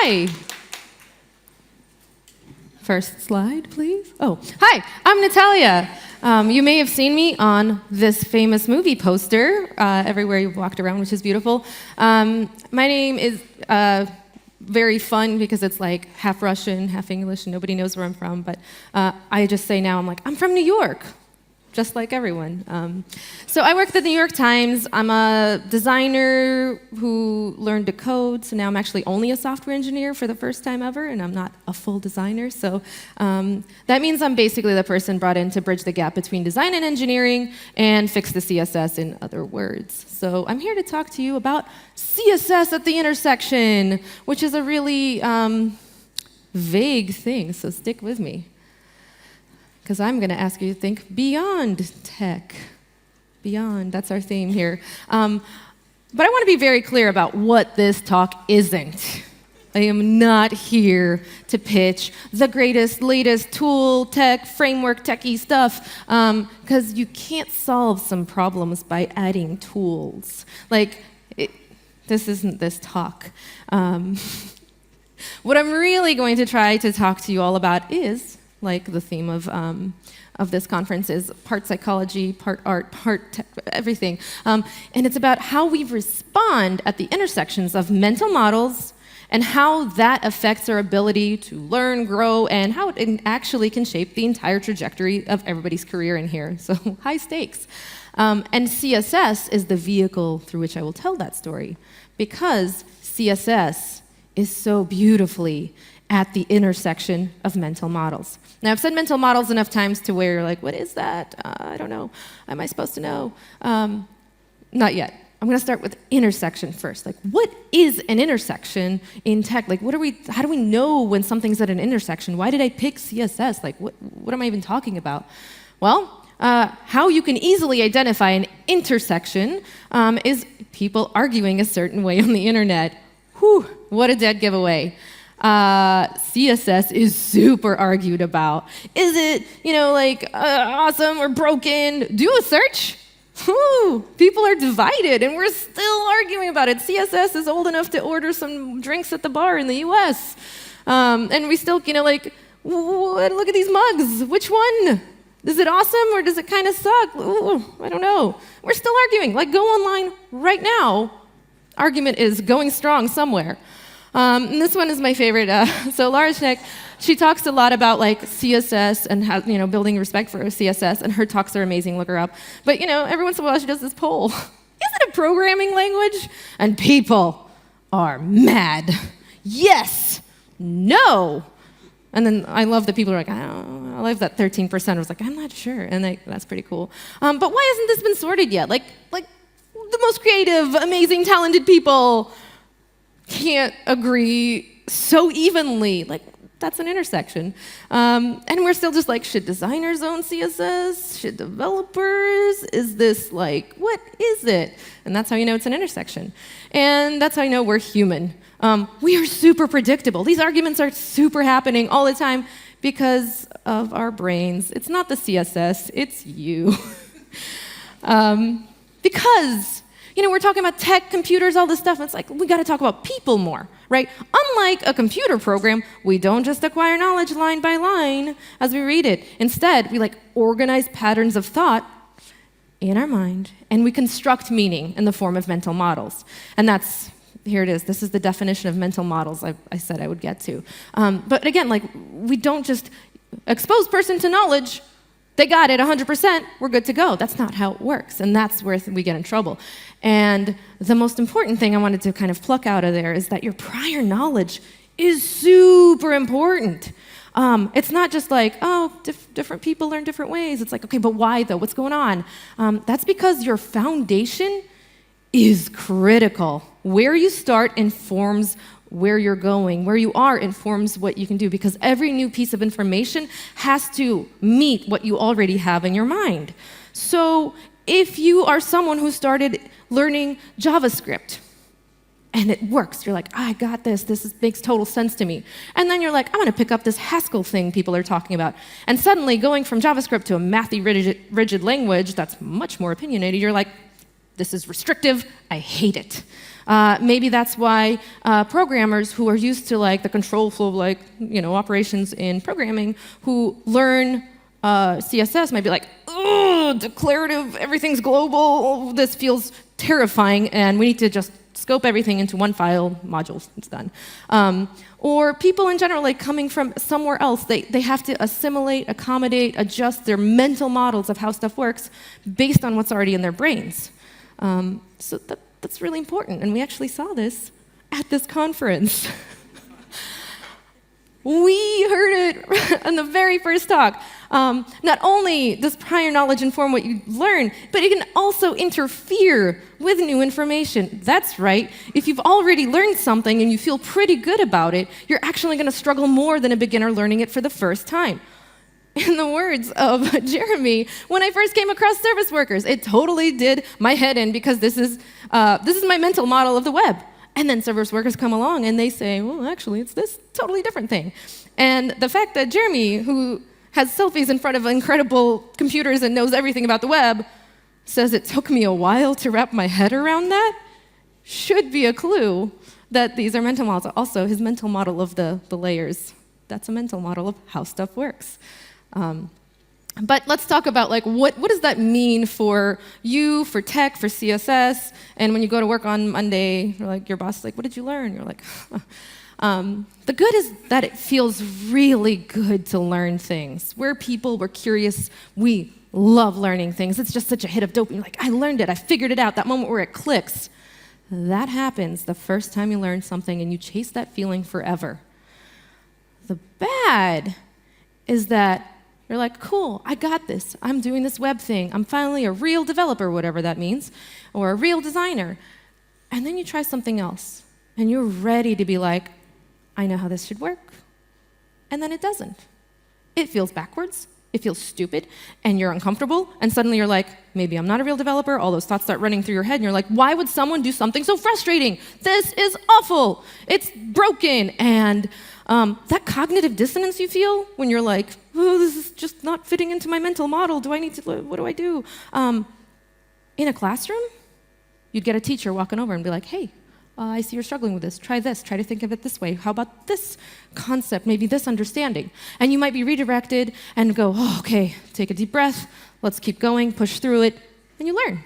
Hi. First slide, please. Oh, hi, I'm Natalya. You may have seen me on this famous movie poster everywhere you've walked around, which is beautiful. My name is very fun because it's like half Russian, half English, and nobody knows where I'm from. But I just say now, I'm from New York, just like everyone. So I work at the New York Times. I'm a designer who learned to code, so now I'm actually only a software engineer for the first time ever, and I'm not a full designer. So that means I'm basically the person brought in to bridge the gap between design and engineering and fix the CSS, in other words. So I'm here to talk to you about CSS at the intersection, which is a really vague thing, so stick with me. Because I'm going to ask you to think beyond tech. Beyond, that's our theme here. But I want to be very clear about what this talk isn't. I am not here to pitch the greatest, latest tool, tech, framework, techie stuff, because you can't solve some problems by adding tools. This isn't this talk. What I'm really going to try to talk to you all about is, like the theme of this conference is part psychology, part art, part everything. And it's about how we respond at the intersections of mental models and how that affects our ability to learn, grow, and how it actually can shape the entire trajectory of everybody's career in here. So high stakes. And CSS is the vehicle through which I will tell that story, because CSS is so beautifully at the intersection of mental models. Now, I've said mental models enough times to where you're like, what is that? I don't know. Am I supposed to know? Not yet. I'm going to start with intersection first. What is an intersection in tech? How do we know when something's at an intersection? Why did I pick CSS? What am I even talking about? Well, how you can easily identify an intersection is people arguing a certain way on the internet. Whew, what a dead giveaway. CSS is super argued about. Is it, awesome or broken? Do a search. Whew, people are divided, and we're still arguing about it. CSS is old enough to order some drinks at the bar in the US. And we still, look at these mugs. Which one? Is it awesome, or does it kind of suck? Ooh, I don't know. We're still arguing. Go online right now. Argument is going strong somewhere. And this one is my favorite. So Laura Schneck, she talks a lot about CSS and how, building respect for CSS, and her talks are amazing. Look her up. But every once in a while she does this poll: is it a programming language? And people are mad. Yes, no. And then I love that people are like, I don't know. I love that 13% was like, I'm not sure, and that's pretty cool. But why hasn't this been sorted yet? The most creative, amazing, talented people can't agree so evenly. That's an intersection. And we're still just should designers own CSS? Should developers? Is this what is it? And that's how you know it's an intersection. And that's how you know we're human. We are super predictable. These arguments are super happening all the time because of our brains. It's not the CSS, it's you. Because we're talking about tech, computers, all this stuff. And it's we got to talk about people more, right? Unlike a computer program, we don't just acquire knowledge line by line as we read it. Instead, we organize patterns of thought in our mind, and we construct meaning in the form of mental models. And here it is. This is the definition of mental models I said I would get to. But again, we don't just expose person to knowledge. They got it 100%, we're good to go. That's not how it works, and that's where we get in trouble. And the most important thing I wanted to kind of pluck out of there is that your prior knowledge is super important. It's not just different people learn different ways. It's okay, but why though? What's going on? That's because your foundation is critical. Where you start informs where you're going. Where you are informs what you can do, because every new piece of information has to meet what you already have in your mind. So if you are someone who started learning JavaScript and it works, you're I got this makes total sense to me. And then you're I'm going to pick up this Haskell thing people are talking about. And suddenly going from JavaScript to a mathy rigid language that's much more opinionated, you're This is restrictive. I hate it. Maybe that's why programmers who are used to like the control flow of like, operations in programming, who learn CSS might be like, ugh, declarative, everything's global, this feels terrifying, and we need to just scope everything into one file, modules, it's done. Or people in general, like coming from somewhere else, they have to assimilate, accommodate, adjust their mental models of how stuff works based on what's already in their brains. So that's really important, and we actually saw this at this conference. We heard it in the very first talk. Not only does prior knowledge inform what you learn, but it can also interfere with new information. That's right. If you've already learned something and you feel pretty good about it, you're actually going to struggle more than a beginner learning it for the first time. In the words of Jeremy, when I first came across service workers, it totally did my head in because this is my mental model of the web. And then service workers come along and they say, well, actually, it's this totally different thing. And the fact that Jeremy, who has selfies in front of incredible computers and knows everything about the web, says it took me a while to wrap my head around that, should be a clue that these are mental models. Also, his mental model of the layers, that's a mental model of how stuff works. But let's talk about like what does that mean for you, for tech, for CSS, and when you go to work on Monday, you're like, your boss is like, what did you learn? You're like, the good is that it feels really good to learn things. We're people, we're curious, we love learning things. It's just such a hit of dopamine. Like, I learned it, I figured it out, that moment where it clicks. That happens the first time you learn something and you chase that feeling forever. The bad is that you're like, cool, I got this. I'm doing this web thing. I'm finally a real developer, whatever that means, or a real designer. And then you try something else, and you're ready to be like, I know how this should work. And then it doesn't. It feels backwards. It feels stupid, and you're uncomfortable, and suddenly you're like, maybe I'm not a real developer. All those thoughts start running through your head, and you're like, why would someone do something so frustrating? This is awful. It's broken. And that cognitive dissonance you feel when you're like, oh, this is just not fitting into my mental model. What do I do? In a classroom, you'd get a teacher walking over and be like, hey, I see you're struggling with this. Try this. Try to think of it this way. How about this concept, maybe this understanding? And you might be redirected and go, oh, okay, take a deep breath. Let's keep going, push through it, and you learn.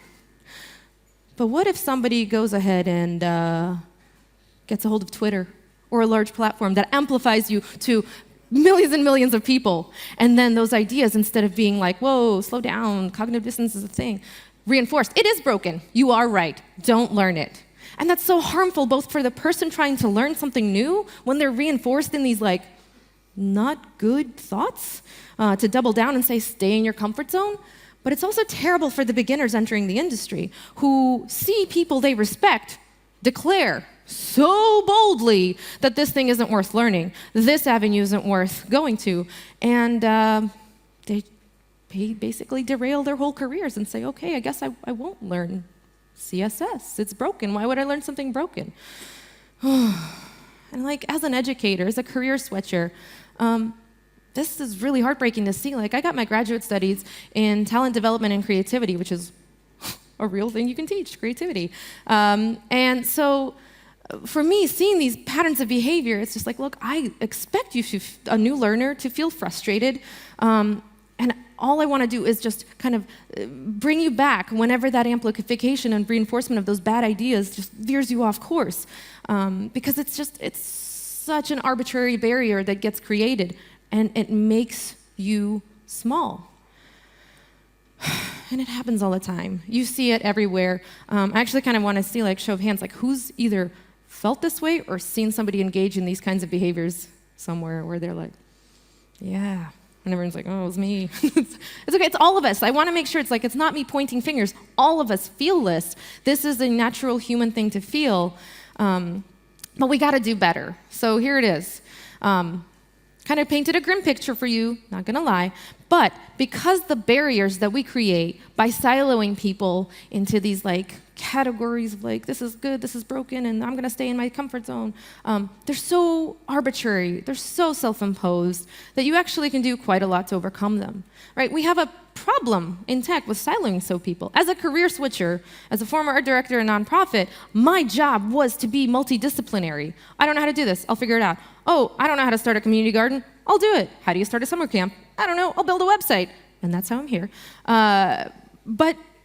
But what if somebody goes ahead and gets a hold of Twitter or a large platform that amplifies you to millions and millions of people, and then those ideas, instead of being like, whoa, slow down, cognitive dissonance is a thing, reinforced. It is broken. You are right. Don't learn it. And that's so harmful, both for the person trying to learn something new, when they're reinforced in these like not good thoughts, to double down and say, stay in your comfort zone. But it's also terrible for the beginners entering the industry who see people they respect declare so boldly that this thing isn't worth learning, this avenue isn't worth going to, and they basically derail their whole careers and say, okay, I guess I won't learn CSS. It's broken. Why would I learn something broken? And like, as an educator, as a career switcher, this is really heartbreaking to see. Like, I got my graduate studies in talent development and creativity, which is a real thing you can teach, creativity. And so for me, seeing these patterns of behavior, it's just like, look, I expect you, a new learner, to feel frustrated. And all I want to do is just kind of bring you back whenever that amplification and reinforcement of those bad ideas just veers you off course. Because it's such an arbitrary barrier that gets created, and it makes you small. And it happens all the time. You see it everywhere. I actually kind of want to see, like, show of hands, like, who's either felt this way or seen somebody engage in these kinds of behaviors somewhere where they're like, yeah. And everyone's like, oh, it was me. It's okay, it's all of us. I want to make sure it's not me pointing fingers. All of us feel this. This is a natural human thing to feel. But we got to do better. So here it is. Kind of painted a grim picture for you, not going to lie. But because the barriers that we create by siloing people into these like categories of like, this is good, this is broken, and I'm gonna stay in my comfort zone. They're so arbitrary, they're so self-imposed that you actually can do quite a lot to overcome them, right? We have a problem in tech with siloing so people. As a career switcher, as a former art director in a nonprofit, my job was to be multidisciplinary. I don't know how to do this, I'll figure it out. Oh, I don't know how to start a community garden, I'll do it. How do you start a summer camp? I don't know, I'll build a website. And that's how I'm here.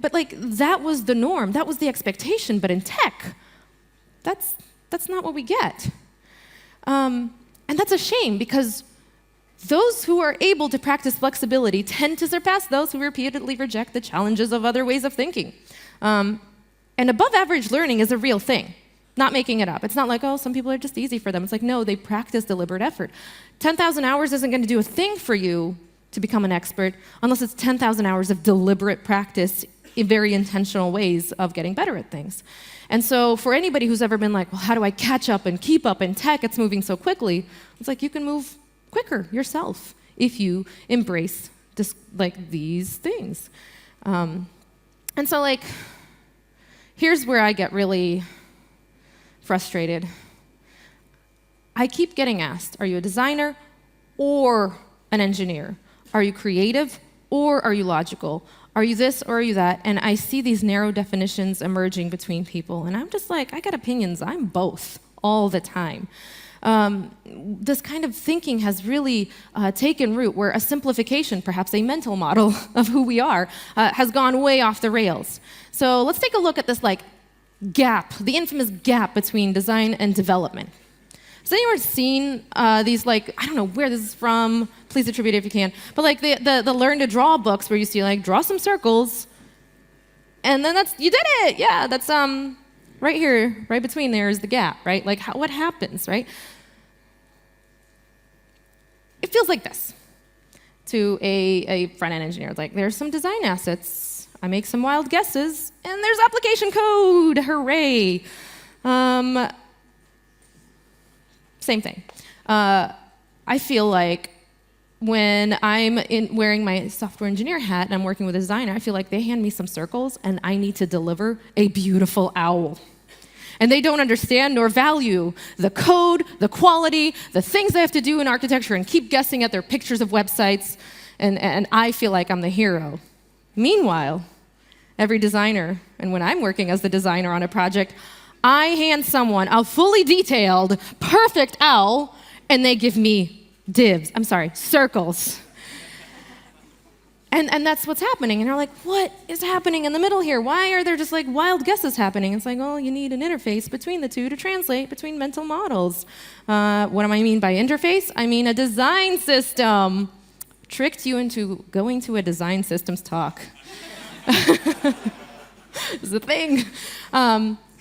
But like, that was the norm, that was the expectation, but in tech, that's not what we get. And that's a shame, because those who are able to practice flexibility tend to surpass those who repeatedly reject the challenges of other ways of thinking. And above average learning is a real thing, not making it up. It's not like, oh, some people are just easy for them. It's like, no, they practice deliberate effort. 10,000 hours isn't going to do a thing for you to become an expert unless it's 10,000 hours of deliberate practice in very intentional ways of getting better at things. And so for anybody who's ever been like, well, how do I catch up and keep up in tech? It's moving so quickly. It's like, you can move quicker yourself if you embrace like these things. And so like, here's where I get really frustrated. I keep getting asked, are you a designer or an engineer? Are you creative or are you logical? Are you this or are you that? And I see these narrow definitions emerging between people, and I'm just like, I got opinions, I'm both all the time. This kind of thinking has really taken root, where a simplification, perhaps a mental model of who we are, has gone way off the rails. So let's take a look at this like gap, the infamous gap between design and development. Has anyone seen these, like, I don't know where this is from, please attribute it if you can, but like the learn to draw books where you see like, draw some circles, and then you did it, yeah, that's right here, right between there is the gap, right? Like, what happens, right? It feels like this to a front-end engineer. It's like, there's some design assets, I make some wild guesses, and there's application code, hooray. Same thing. I feel like when I'm wearing my software engineer hat and I'm working with a designer, I feel like they hand me some circles and I need to deliver a beautiful owl. And they don't understand nor value the code, the quality, the things I have to do in architecture, and keep guessing at their pictures of websites, and I feel like I'm the hero. Meanwhile, every designer, and when I'm working as the designer on a project, I hand someone a fully detailed, perfect owl, and they give me circles. And that's what's happening. And you're like, what is happening in the middle here? Why are there just like wild guesses happening? It's like, well, you need an interface between the two to translate between mental models. What do I mean by interface? I mean a design system. Tricked you into going to a design systems talk. It's a thing.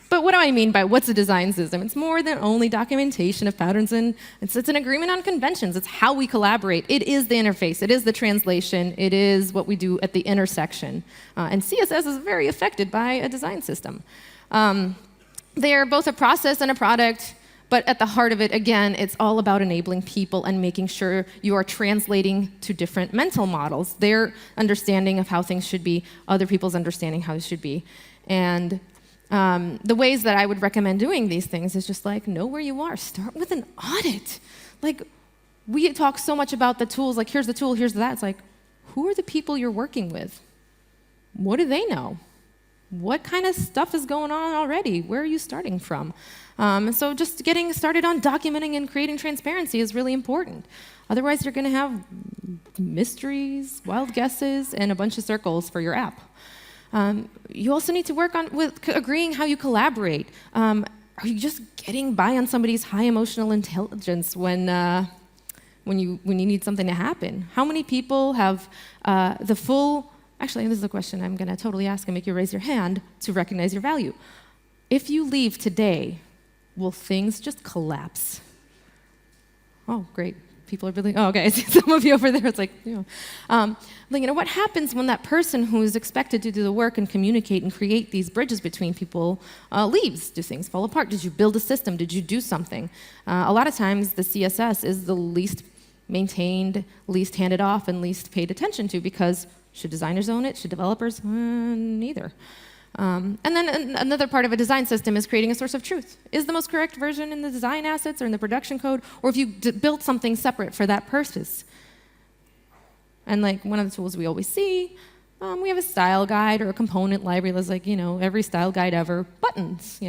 But what do I mean by what's a design system? It's more than only documentation of patterns, and it's an agreement on conventions. It's how we collaborate. It is the interface. It is the translation. It is what we do at the intersection. And CSS is very affected by a design system. They are both a process and a product, but at the heart of it, again, it's all about enabling people and making sure you are translating to different mental models, their understanding of how things should be, other people's understanding how it should be. And the ways that I would recommend doing these things is just like, know where you are. Start with an audit. Like, we talk so much about the tools, like here's the tool, here's that. It's like, who are the people you're working with? What do they know? What kind of stuff is going on already? Where are you starting from? And so just getting started on documenting and creating transparency is really important. Otherwise, you're going to have mysteries, wild guesses, and a bunch of circles for your app. You also need to work on agreeing how you collaborate. Are you just getting by on somebody's high emotional intelligence when you need something to happen? How many people have the full... Actually, this is a question I'm going to totally ask and make you raise your hand to recognize your value. If you leave today, will things just collapse? Oh, great. People are really, oh, okay, I see some of you over there. It's like, what happens when that person who is expected to do the work and communicate and create these bridges between people leaves? Do things fall apart? Did you build a system? Did you do something? A lot of times, the CSS is the least maintained, least handed off, and least paid attention to, because should designers own it? Should developers? Neither. And then another part of a design system is creating a source of truth. Is the most correct version in the design assets or in the production code, or if you built something separate for that purpose? And like one of the tools we always see, we have a style guide or a component library that's like, every style guide ever, buttons,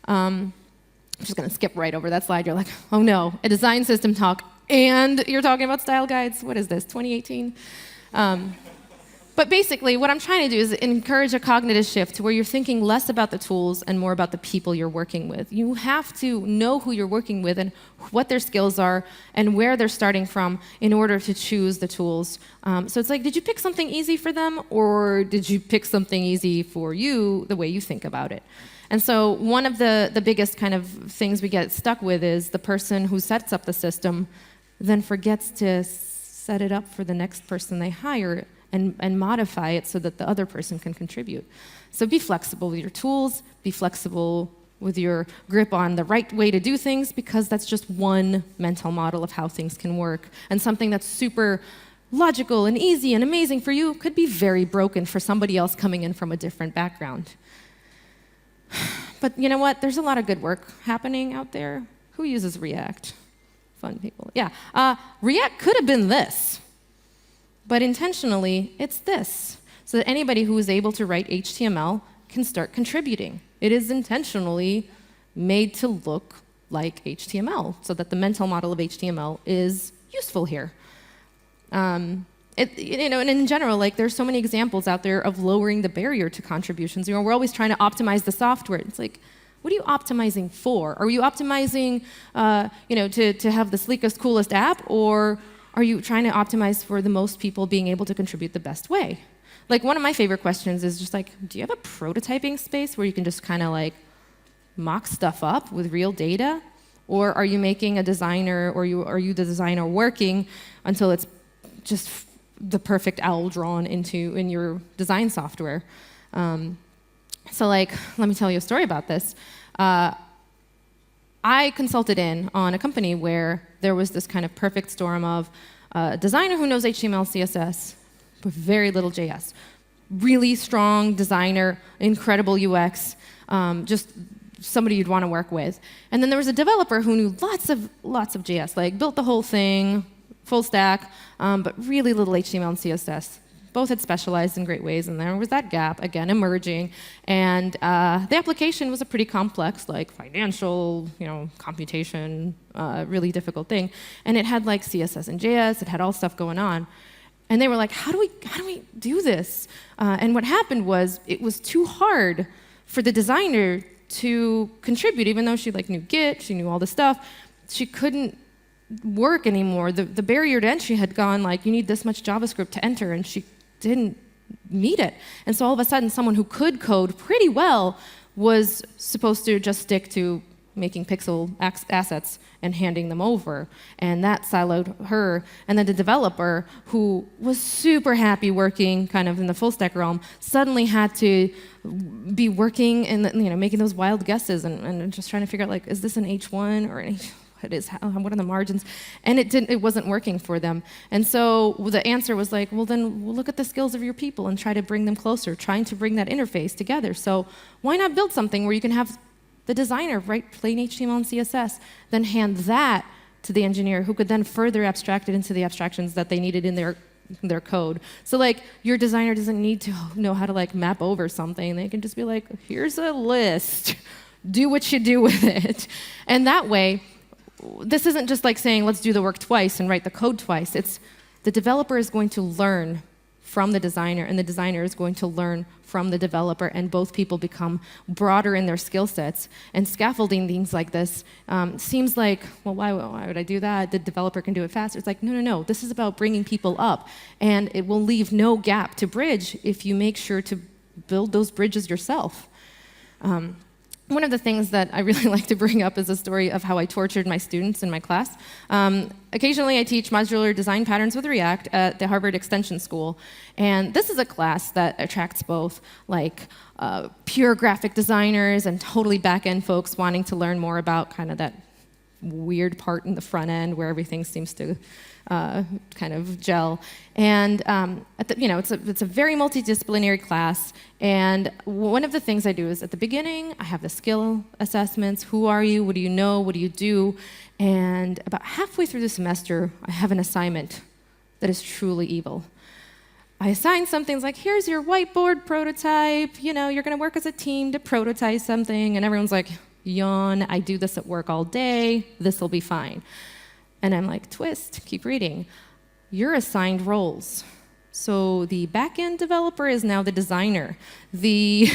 I'm just going to skip right over that slide. You're like, oh no, a design system talk, and you're talking about style guides? What is this, 2018? But basically, what I'm trying to do is encourage a cognitive shift to where you're thinking less about the tools and more about the people you're working with. You have to know who you're working with and what their skills are and where they're starting from in order to choose the tools. So it's like, did you pick something easy for them, or did you pick something easy for you the way you think about it? And so one of the biggest kind of things we get stuck with is the person who sets up the system then forgets to set it up for the next person they hire and modify it so that the other person can contribute. So be flexible with your tools, be flexible with your grip on the right way to do things, because that's just one mental model of how things can work. And something that's super logical and easy and amazing for you could be very broken for somebody else coming in from a different background. But you know what? There's a lot of good work happening out there. Who uses React? Fun people. Yeah. React could have been this. But intentionally, it's this, so that anybody who is able to write HTML can start contributing. It is intentionally made to look like HTML, so that the mental model of HTML is useful here. And in general, like, there's so many examples out there of lowering the barrier to contributions. We're always trying to optimize the software. It's like, what are you optimizing for? Are you optimizing, to have the sleekest, coolest app, or are you trying to optimize for the most people being able to contribute the best way? Like, one of my favorite questions is just like, do you have a prototyping space where you can just kind of like mock stuff up with real data? Or are you making a designer, or are you the designer working until it's just the perfect owl drawn in your design software? So like, let me tell you a story about this. I consulted in on a company where there was this kind of perfect storm of a designer who knows HTML, CSS, but very little JS. Really strong designer, incredible UX, just somebody you'd want to work with. And then there was a developer who knew lots of JS, like built the whole thing, full stack, but really little HTML and CSS. Both had specialized in great ways, and there was that gap, again, emerging. And the application was a pretty complex, like financial, computation, really difficult thing. And it had like CSS and JS, it had all stuff going on. And they were like, how do we do this? And what happened was, it was too hard for the designer to contribute, even though she knew Git, she knew all this stuff. She couldn't work anymore. The barrier to entry had gone, like, you need this much JavaScript to enter, and she didn't meet it. And so all of a sudden, someone who could code pretty well was supposed to just stick to making pixel assets and handing them over. And that siloed her. And then the developer, who was super happy working kind of in the full stack realm, suddenly had to be working and making those wild guesses and just trying to figure out, like, is this an H1 or an H? What are the margins? And it wasn't working for them. And so the answer was like, well, then we'll look at the skills of your people and try to bring them closer, trying to bring that interface together. So why not build something where you can have the designer write plain HTML and CSS, then hand that to the engineer, who could then further abstract it into the abstractions that they needed in their code. So like, your designer doesn't need to know how to like map over something. They can just be like, here's a list, do what you do with it. And that way, this isn't just like saying, let's do the work twice and write the code twice. It's the developer is going to learn from the designer, and the designer is going to learn from the developer, and both people become broader in their skill sets. And scaffolding things like this seems like, well, why would I do that? The developer can do it faster. It's like, no. This is about bringing people up, and it will leave no gap to bridge if you make sure to build those bridges yourself. One of the things that I really like to bring up is a story of how I tortured my students in my class. Occasionally, I teach modular design patterns with React at the Harvard Extension School. And this is a class that attracts both like pure graphic designers and totally back-end folks wanting to learn more about kind of that weird part in the front end where everything seems to kind of gel. And it's a very multidisciplinary class. And one of the things I do is at the beginning, I have the skill assessments. Who are you? What do you know? What do you do? And about halfway through the semester, I have an assignment that is truly evil. I assign something like, here's your whiteboard prototype. You're going to work as a team to prototype something. And everyone's like, yawn, I do this at work all day. This will be fine. And I'm like, twist, keep reading. You're assigned roles. So the back-end developer is now the designer. The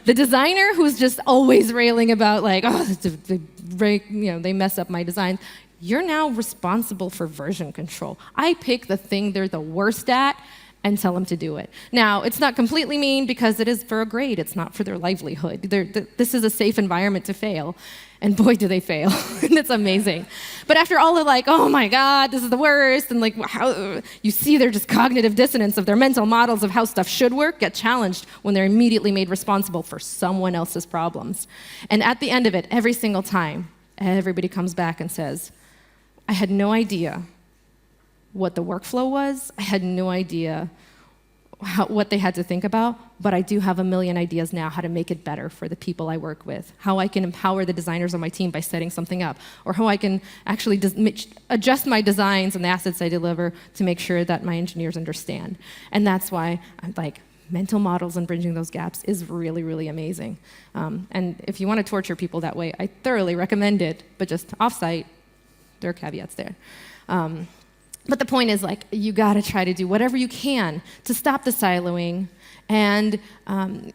designer who's just always railing about like, oh, they mess up my design. You're now responsible for version control. I pick the thing they're the worst at and tell them to do it. Now, it's not completely mean because it is for a grade. It's not for their livelihood. This is a safe environment to fail. And boy, do they fail. It's amazing. But after all the like, oh my God, this is the worst, and like how you see their just cognitive dissonance of their mental models of how stuff should work get challenged when they're immediately made responsible for someone else's problems. And at the end of it, every single time, everybody comes back and says, I had no idea what the workflow was. I had no idea what they had to think about, but I do have a million ideas now how to make it better for the people I work with, how I can empower the designers on my team by setting something up, or how I can actually adjust my designs and the assets I deliver to make sure that my engineers understand. And that's why I'm like, mental models and bridging those gaps is really, really amazing. And if you want to torture people that way, I thoroughly recommend it, but just offsite, there are caveats there. But the point is, like, you gotta try to do whatever you can to stop the siloing, and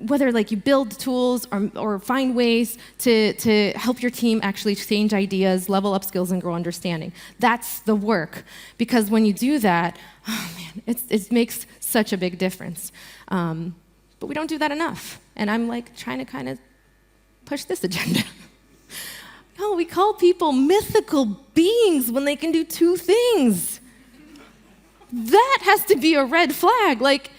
whether like you build tools or find ways to help your team actually exchange ideas, level up skills, and grow understanding. That's the work, because when you do that, oh man, it makes such a big difference. But we don't do that enough, and I'm like trying to kind of push this agenda. Oh, we call people mythical beings when they can do two things. That has to be a red flag. Like,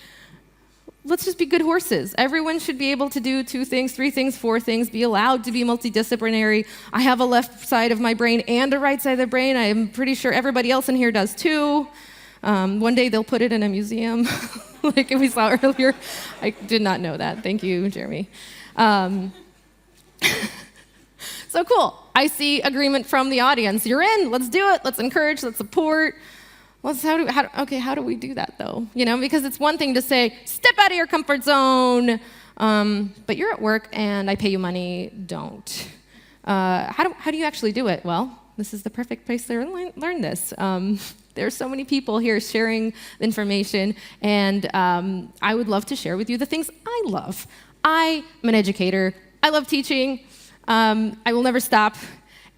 let's just be good horses. Everyone should be able to do 2 things, 3 things, 4 things, be allowed to be multidisciplinary. I have a left side of my brain and a right side of the brain. I'm pretty sure everybody else in here does too. One day they'll put it in a museum, like we saw earlier. I did not know that. Thank you, Jeremy. So cool. I see agreement from the audience. You're in. Let's do it. Let's encourage. Let's support. Well, how do we do that, though? Because it's one thing to say, step out of your comfort zone, but you're at work and I pay you money, don't. How do you actually do it? Well, this is the perfect place to learn this. There are so many people here sharing information, and I would love to share with you the things I love. I am an educator. I love teaching. I will never stop.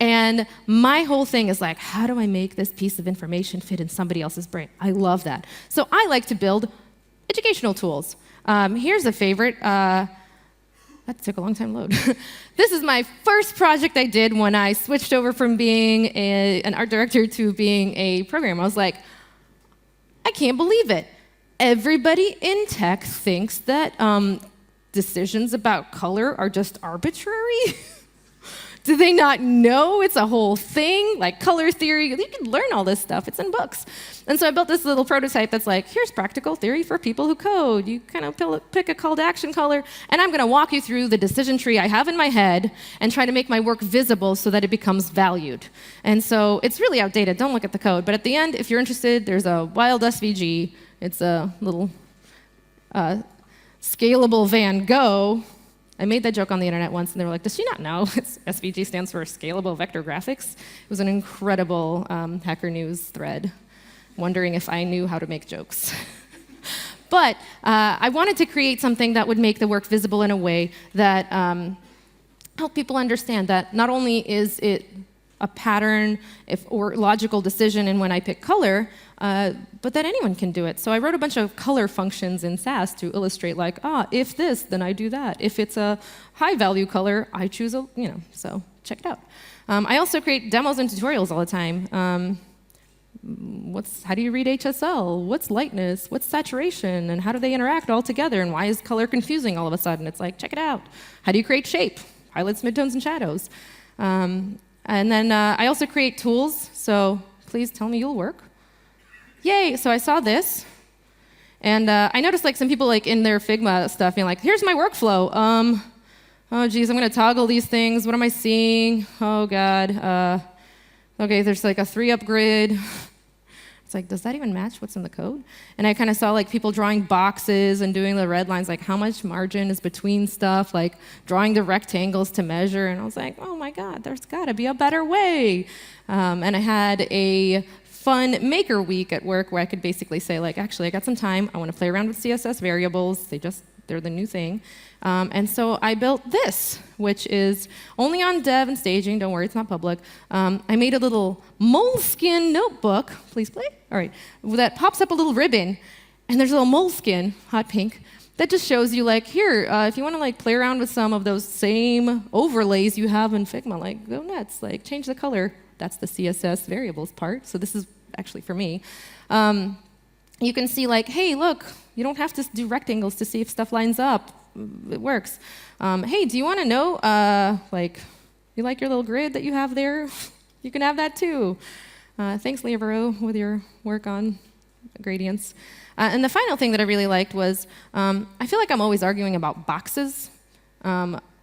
And my whole thing is like, how do I make this piece of information fit in somebody else's brain? I love that. So I like to build educational tools. Here's a favorite. That took a long time to load. This is my first project I did when I switched over from being an art director to being a programmer. I was like, I can't believe it. Everybody in tech thinks that decisions about color are just arbitrary. Do they not know it's a whole thing, like color theory? You can learn all this stuff. It's in books. And so I built this little prototype that's like, here's practical theory for people who code. You kind of pick a call to action color, and I'm going to walk you through the decision tree I have in my head and try to make my work visible so that it becomes valued. And so it's really outdated. Don't look at the code. But at the end, if you're interested, there's a wild SVG. It's a little scalable Van Gogh. I made that joke on the internet once, and they were like, does she not know SVG stands for Scalable Vector Graphics? It was an incredible Hacker News thread, wondering if I knew how to make jokes. But I wanted to create something that would make the work visible in a way that helped people understand that not only is it a pattern or logical decision in when I pick color, but that anyone can do it. So I wrote a bunch of color functions in Sass to illustrate, like, if this, then I do that. If it's a high-value color, I choose a, so check it out. I also create demos and tutorials all the time. How do you read HSL? What's lightness? What's saturation? And how do they interact all together? And why is color confusing all of a sudden? It's like, check it out. How do you create shape? Highlights, midtones, and shadows. And then I also create tools, so please tell me you'll work. Yay, so I saw this. And I noticed like some people like in their Figma stuff being like, here's my workflow. Oh geez, I'm gonna toggle these things. What am I seeing? Oh God. Okay, there's like a 3-up grid. It's like, does that even match what's in the code? And I kind of saw like people drawing boxes and doing the red lines, like how much margin is between stuff, like drawing the rectangles to measure. And I was like, oh my God, there's gotta be a better way. And I had a fun maker week at work where I could basically say like, actually I got some time, I wanna play around with CSS variables, they're the new thing. And so I built this, which is only on dev and staging, don't worry, it's not public. I made a little moleskin notebook, please play, all right, that pops up a little ribbon, and there's a little moleskin, hot pink, that just shows you like, here, if you wanna like play around with some of those same overlays you have in Figma, like go nuts, like change the color. That's the CSS variables part, so this is actually for me. You can see like, hey, look, you don't have to do rectangles to see if stuff lines up. It works. Hey, do you want to know, like, you like your little grid that you have there? You can have that too. Thanks, Leovero, with your work on gradients. And the final thing that I really liked was, I feel like I'm always arguing about boxes.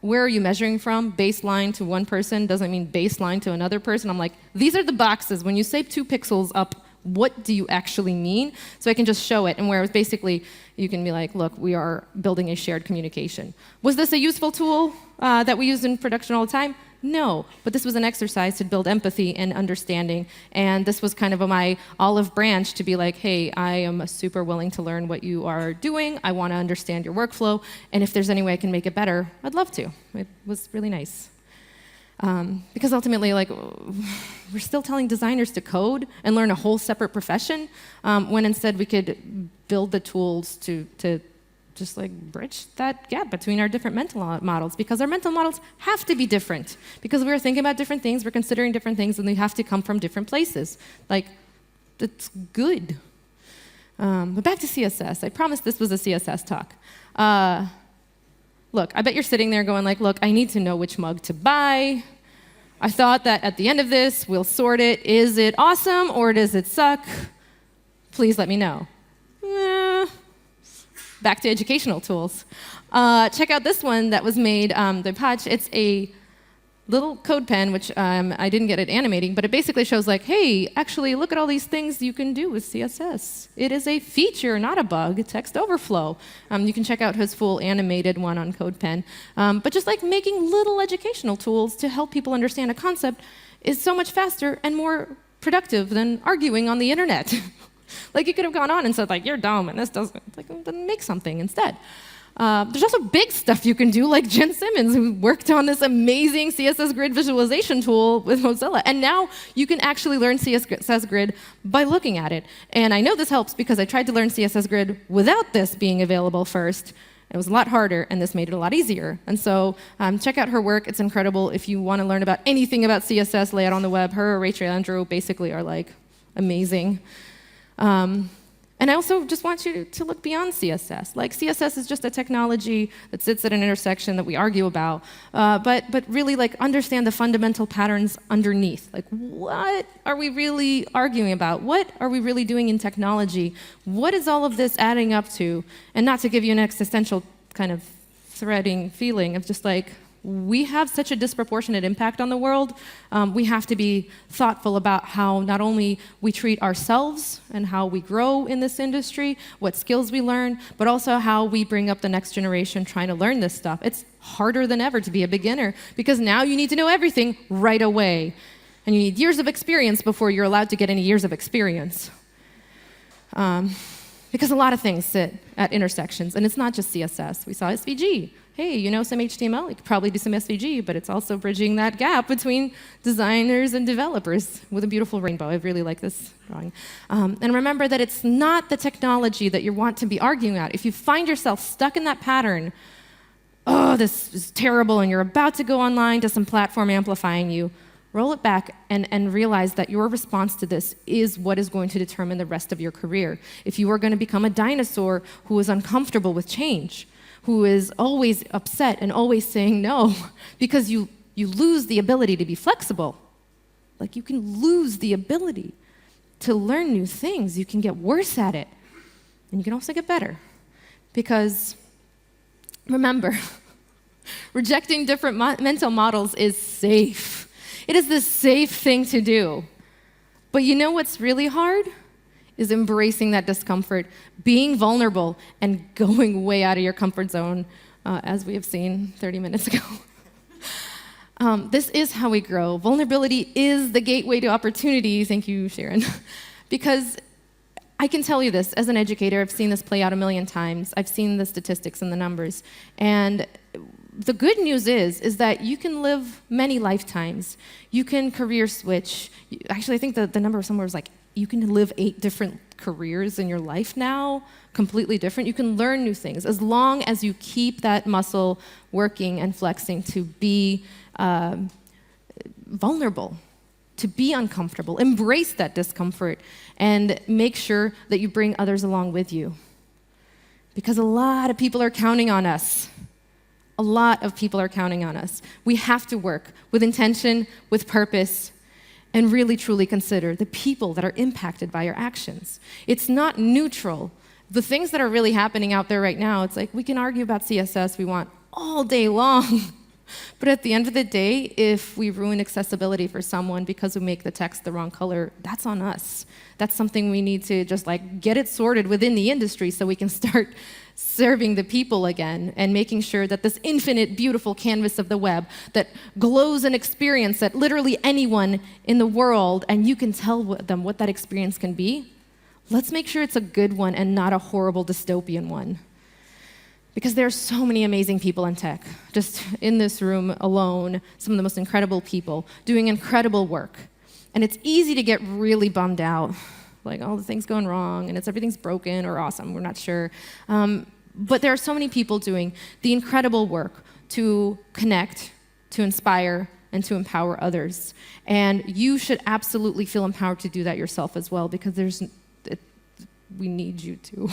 Where are you measuring from? Baseline to one person doesn't mean baseline to another person. I'm like, these are the boxes. When you say 2 pixels up, what do you actually mean? So I can just show it, and where it's basically, you can be like, look, we are building a shared communication. Was this a useful tool that we use in production all the time? No, but this was an exercise to build empathy and understanding, and this was kind of my olive branch to be like, hey, I am super willing to learn what you are doing, I want to understand your workflow, and if there's any way I can make it better, I'd love to. It was really nice. Because ultimately, like, we're still telling designers to code and learn a whole separate profession, when instead we could build the tools to just like bridge that gap between our different mental models, because our mental models have to be different, because we're thinking about different things, we're considering different things, and they have to come from different places. Like, it's good. But back to CSS. I promised this was a CSS talk. Look, I bet you're sitting there going like, look, I need to know which mug to buy. I thought that at the end of this, we'll sort it. Is it awesome or does it suck? Please let me know. Back to educational tools. Check out this one that was made, the Patch. It's a little code pen, which I didn't get it animating, but it basically shows like, hey, actually, look at all these things you can do with CSS. It is a feature, not a bug, text overflow. You can check out his full animated one on CodePen. But just like making little educational tools to help people understand a concept is so much faster and more productive than arguing on the internet. Like, you could have gone on and said, like, you're dumb, and this doesn't, like, then make something instead. There's also big stuff you can do, like Jen Simmons, who worked on this amazing CSS Grid Visualization tool with Mozilla. And now you can actually learn CSS Grid by looking at it. And I know this helps because I tried to learn CSS Grid without this being available first. It was a lot harder, and this made it a lot easier. And so check out her work. It's incredible. If you want to learn about anything about CSS, lay out on the web. Her or Rachel Andrew basically are like amazing. And I also just want you to look beyond CSS. Like, CSS is just a technology that sits at an intersection that we argue about, but really, like, understand the fundamental patterns underneath. Like, what are we really arguing about? What are we really doing in technology? What is all of this adding up to? And not to give you an existential kind of threading feeling of just like, we have such a disproportionate impact on the world. We have to be thoughtful about how not only we treat ourselves and how we grow in this industry, what skills we learn, but also how we bring up the next generation trying to learn this stuff. It's harder than ever to be a beginner because now you need to know everything right away. And you need years of experience before you're allowed to get any years of experience. Because a lot of things sit at intersections, and it's not just CSS. We saw SVG. Hey, you know some HTML? You could probably do some SVG, but it's also bridging that gap between designers and developers with a beautiful rainbow. I really like this drawing. And remember that it's not the technology that you want to be arguing at. If you find yourself stuck in that pattern, oh, this is terrible, and you're about to go online to some platform amplifying you, roll it back and realize that your response to this is what is going to determine the rest of your career. If you are going to become a dinosaur who is uncomfortable with change, who is always upset and always saying no, because you lose the ability to be flexible. Like, you can lose the ability to learn new things. You can get worse at it. And you can also get better. Because, remember, rejecting different mental models is safe. It is the safe thing to do. But you know what's really hard? Is embracing that discomfort, being vulnerable, and going way out of your comfort zone, as we have seen 30 minutes ago. This is how we grow. Vulnerability is the gateway to opportunity. Thank you, Sharon. Because I can tell you this, as an educator, I've seen this play out a million times. I've seen the statistics and the numbers. And the good news is that you can live many lifetimes. You can career switch. Actually, I think the number somewhere was like, you can live 8 different careers in your life now, completely different. You can learn new things as long as you keep that muscle working and flexing to be vulnerable, to be uncomfortable. Embrace that discomfort and make sure that you bring others along with you. Because a lot of people are counting on us. A lot of people are counting on us. We have to work with intention, with purpose, and really truly consider the people that are impacted by your actions. It's not neutral. The things that are really happening out there right now, it's like we can argue about CSS we want all day long. But at the end of the day, if we ruin accessibility for someone because we make the text the wrong color, that's on us. That's something we need to just like get it sorted within the industry so we can start serving the people again and making sure that this infinite, beautiful canvas of the web that glows an experience that literally anyone in the world, and you can tell them what that experience can be, let's make sure it's a good one and not a horrible dystopian one. Because there are so many amazing people in tech, just in this room alone, some of the most incredible people doing incredible work. And it's easy to get really bummed out, like, oh, the thing's going wrong, and everything's broken or awesome, we're not sure. But there are so many people doing the incredible work to connect, to inspire, and to empower others. And you should absolutely feel empowered to do that yourself as well, because we need you to.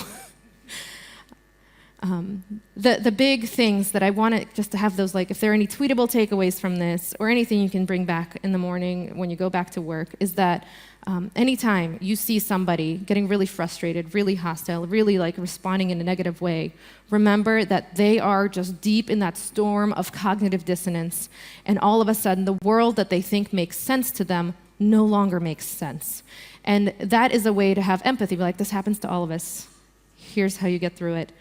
The big things that I want just to have those, like, if there are any tweetable takeaways from this or anything you can bring back in the morning when you go back to work, is that anytime you see somebody getting really frustrated, really hostile, really like responding in a negative way, remember that they are just deep in that storm of cognitive dissonance, and all of a sudden the world that they think makes sense to them no longer makes sense. And that is a way to have empathy. Be like, this happens to all of us. Here's how you get through it.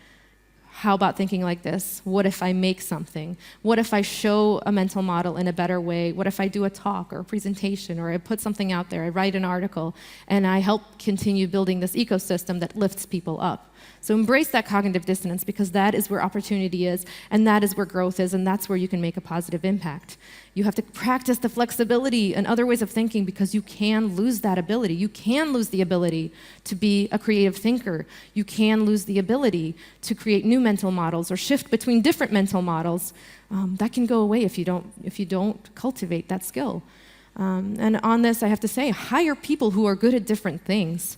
How about thinking like this? What if I make something? What if I show a mental model in a better way? What if I do a talk or a presentation, or I put something out there, I write an article, and I help continue building this ecosystem that lifts people up? So embrace that cognitive dissonance, because that is where opportunity is, and that is where growth is, and that's where you can make a positive impact. You have to practice the flexibility and other ways of thinking, because you can lose that ability. You can lose the ability to be a creative thinker. You can lose the ability to create new mental models or shift between different mental models. That can go away if you don't cultivate that skill. And on this, I have to say, hire people who are good at different things,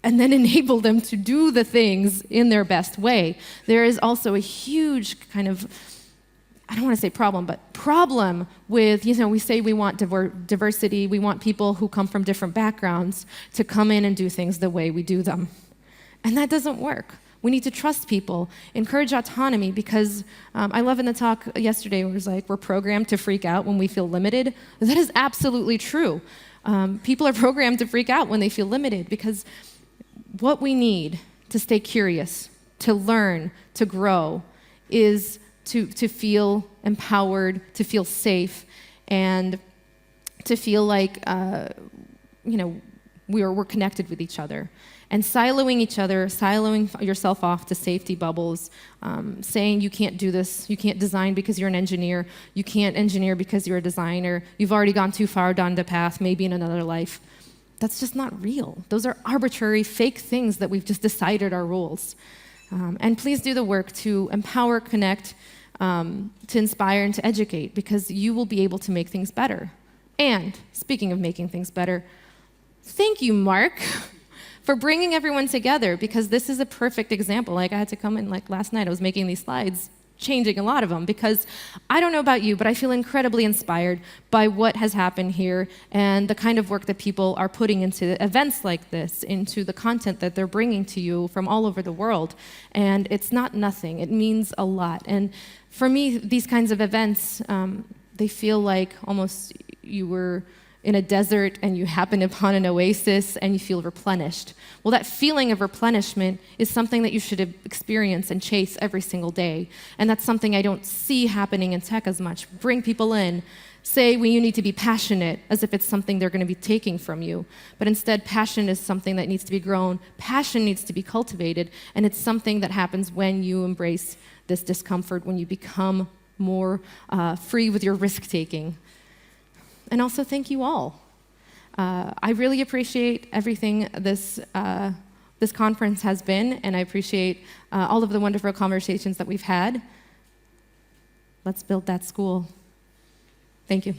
and then enable them to do the things in their best way. There is also a huge kind of, I don't want to say problem, but problem with, we say we want diversity, we want people who come from different backgrounds to come in and do things the way we do them. And that doesn't work. We need to trust people, encourage autonomy, because I love in the talk yesterday where it was like, we're programmed to freak out when we feel limited. That is absolutely true. People are programmed to freak out when they feel limited, because what we need to stay curious, to learn, to grow, is to feel empowered, to feel safe, and to feel like we're connected with each other. And siloing each other, siloing yourself off to safety bubbles, saying you can't do this, you can't design because you're an engineer, you can't engineer because you're a designer, you've already gone too far down the path, maybe in another life. That's just not real. Those are arbitrary, fake things that we've just decided are rules. And please do the work to empower, connect, to inspire, and to educate, because you will be able to make things better. And speaking of making things better, thank you, Mark, for bringing everyone together, because this is a perfect example. Like, I had to come in, like, last night, I was making these slides. changing a lot of them, because I don't know about you, but I feel incredibly inspired by what has happened here and the kind of work that people are putting into events like this, into the content that they're bringing to you from all over the world. And it's not nothing. It means a lot. And for me, these kinds of events, they feel like almost you were in a desert and you happen upon an oasis and you feel replenished. Well, that feeling of replenishment is something that you should experience and chase every single day. And that's something I don't see happening in tech as much. Bring people in, say when you need to be passionate, as if it's something they're going to be taking from you. But instead, passion is something that needs to be grown. Passion needs to be cultivated. And it's something that happens when you embrace this discomfort, when you become more free with your risk-taking. And also, thank you all. I really appreciate everything this conference has been, and I appreciate all of the wonderful conversations that we've had. Let's build that school. Thank you.